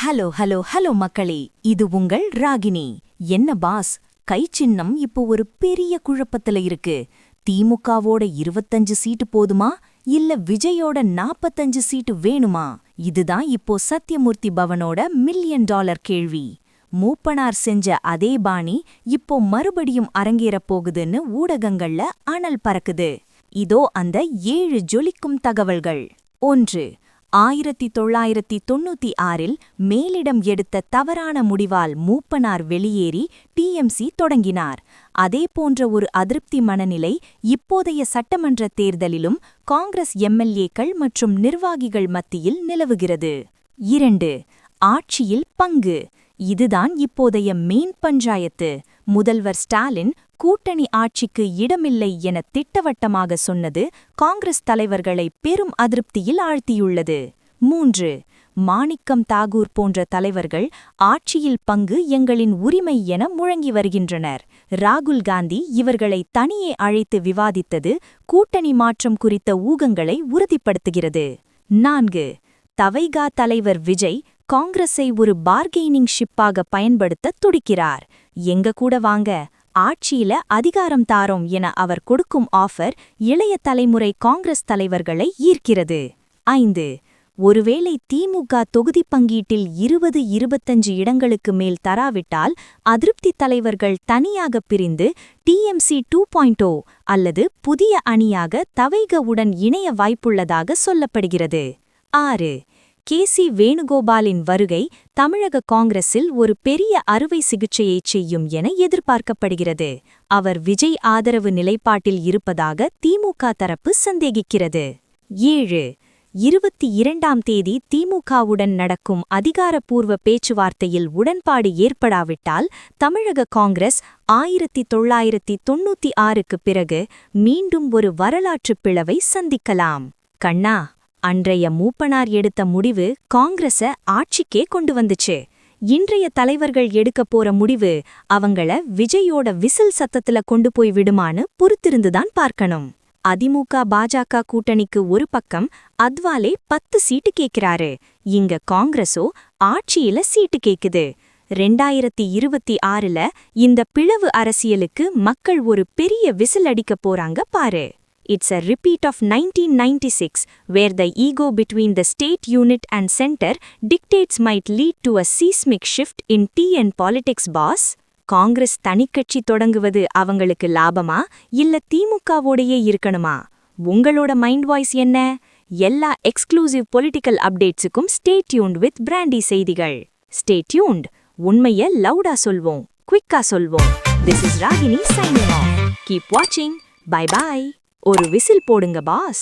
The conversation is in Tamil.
ஹலோ ஹலோ ஹலோ மக்களே, இது உங்கள் ராகினி. என்ன பாஸ், கை சின்னம் இப்போ ஒரு பெரிய குழப்பத்துல இருக்கு. திமுகவோட 25 சீட்டு போதுமா இல்ல விஜயோட 45 சீட்டு வேணுமா? இதுதான் இப்போ சத்யமூர்த்தி பவனோட $1,000,000 கேள்வி. மூப்பனார் செஞ்ச அதே பாணி இப்போ மறுபடியும் அரங்கேறப் போகுதுன்னு ஊடகங்கள்ல அனல் பறக்குது. இதோ அந்த 7 ஜொலிக்கும் தகவல்கள். 1. 1996இல் மேலிடம் எடுத்த தவறான முடிவால் மூப்பனார் வெளியேறி டிஎம்சி தொடங்கினார். அதே போன்ற ஒரு அதிருப்தி மனநிலை இப்போதைய சட்டமன்ற தேர்தலிலும் காங்கிரஸ் எம்எல்ஏக்கள் மற்றும் நிர்வாகிகள் மத்தியில் நிலவுகிறது. 2. ஆட்சியில் பங்கு. இதுதான் இப்போதைய மெயின் பஞ்சாயத்து. முதல்வர் ஸ்டாலின் கூட்டணி ஆட்சிக்கு இடமில்லை என திட்டவட்டமாக சொன்னது காங்கிரஸ் தலைவர்களை பெரும் அதிருப்தியில் ஆழ்த்தியுள்ளது. 3. மாணிக்கம் தாகூர் போன்ற தலைவர்கள் ஆட்சியில் பங்கு எங்களின் உரிமை என முழங்கி வருகின்றனர். ராகுல் காந்தி இவர்களை தனியே அழைத்து விவாதித்தது கூட்டணி மாற்றம் குறித்த ஊகங்களை உறுதிப்படுத்துகிறது. 4. தவைகா தலைவர் விஜய் காங்கிரஸை ஒரு பார்கெய்னிங் ஷிப்பாக பயன்படுத்த துடிக்கிறார். எங்க கூட வாங்க, ஆட்சியில அதிகாரம் தாரோம் என அவர் கொடுக்கும் ஆஃபர் இளைய தலைமுறை காங்கிரஸ் தலைவர்களை ஈர்க்கிறது. 5. ஒருவேளை திமுக தொகுதி பங்கீட்டில் 20-25 இடங்களுக்கு மேல் தராவிட்டால் அதிருப்தி தலைவர்கள் தனியாக பிரிந்து டிஎம்சி 2.0 அல்லது புதிய அணியாக தவைகவுடன் இணைய வாய்ப்புள்ளதாக சொல்லப்படுகிறது. 6. கே.சி. வேணுகோபாலின் வருகை தமிழக காங்கிரஸில் ஒரு பெரிய அறுவை சிகிச்சையைச் செய்யும் என எதிர்பார்க்கப்படுகிறது. அவர் விஜய் ஆதரவு நிலைப்பாட்டில் இருப்பதாக திமுக தரப்பு சந்தேகிக்கிறது. 7. 22ஆம் தேதி திமுகவுடன் நடக்கும் அதிகாரப்பூர்வ பேச்சுவார்த்தையில் உடன்பாடு ஏற்படாவிட்டால் தமிழக காங்கிரஸ் 1996க்கு பிறகு மீண்டும் ஒரு வரலாற்றுப் பிளவை சந்திக்கலாம். கண்ணா, அன்றைய மூப்பனார் எடுத்த முடிவு காங்கிரஸ ஆட்சிக்கே கொண்டு வந்துச்சு. இன்றைய தலைவர்கள் எடுக்கப் போற முடிவு அவங்கள விஜயோட விசில் சத்தத்துல கொண்டு போய் விடுமான்னு பொறுத்திருந்துதான் பார்க்கணும். அதிமுக பாஜக கூட்டணிக்கு ஒரு பக்கம் அத்வாலே 10 சீட்டு கேட்கிறாரு. இங்க காங்கிரஸோ ஆட்சியில சீட்டு கேக்குது. 2026ல இந்த பிளவு அரசியலுக்கு மக்கள் ஒரு பெரிய விசில் அடிக்க போறாங்க பாரு. It's a repeat of 1996, where the ego between the state unit and center dictates might lead to a seismic shift in TN politics, boss. Congress தனிக்கட்சி தொடங்குவது அவங்களுக்கு லாபமா இல்ல திமுகவோடையே இருக்கணுமா? உங்களோட மைண்ட் வாய்ஸ் என்ன? எல்லா எக்ஸ்க்ளூசிவ் பொலிட்டிக்கல் அப்டேட்ஸுக்கும் ஸ்டே டியூன்ட் வித் பிராண்டி செய்திகள். Stay tuned. உண்மைய லவுடா சொல்வோம், குவிக்கா சொல்வோம். This is Ragini signing off. Keep watching. Bye bye. ஒரு விசில் போடுங்க பாஸ்.